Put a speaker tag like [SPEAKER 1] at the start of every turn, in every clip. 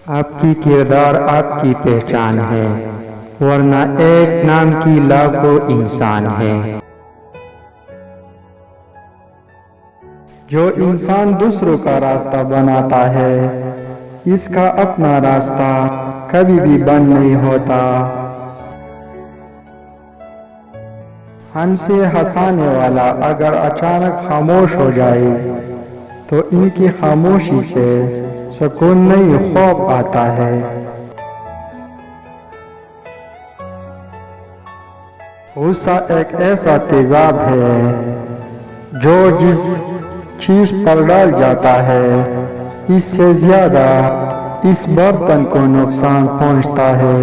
[SPEAKER 1] آپ کی کردار آپ کی پہچان ہے، ورنہ ایک نام کی لاکھوں انسان ہے۔ جو انسان دوسروں کا راستہ بناتا ہے، اس کا اپنا راستہ کبھی بھی بند نہیں ہوتا۔ ہنسے ہنسانے والا اگر اچانک خاموش ہو جائے تو ان کی خاموشی سے سکون نہیں، خوف آتا ہے۔ غصہ ایک ایسا تیزاب ہے جو جس چیز پر ڈال جاتا ہے اس سے زیادہ اس برتن کو نقصان پہنچتا ہے۔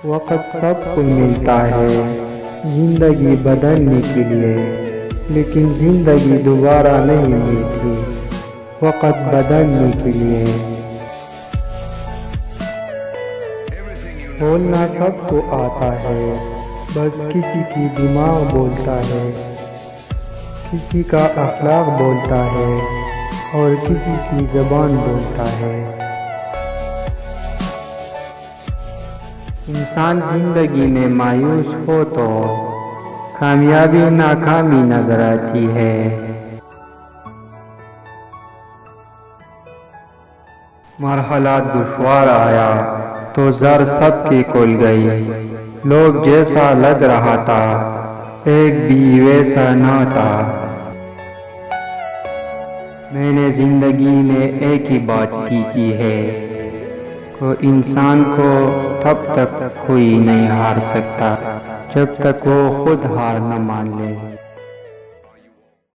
[SPEAKER 1] وقت سب کو ملتا ہے زندگی بدلنے کے لیے، لیکن زندگی دوبارہ نہیں ملتی وقت بدلنے کے لیے۔ بولنا سب کو آتا ہے، بس کسی کی دماغ بولتا ہے، کسی کا اخلاق بولتا ہے اور کسی کی زبان بولتا ہے۔ انسان زندگی میں مایوس ہو تو کامیابی ناکامی نظر آتی ہے۔ مرحلہ دشوار آیا تو زر سب کی کھل گئی، لوگ جیسا لگ رہا تھا ایک بھی ویسا نہ تھا۔ میں نے زندگی میں ایک ہی بات سیکھی ہے کہ انسان کو تب تک کوئی نہیں ہار سکتا جب تک وہ خود ہار نہ مان لے۔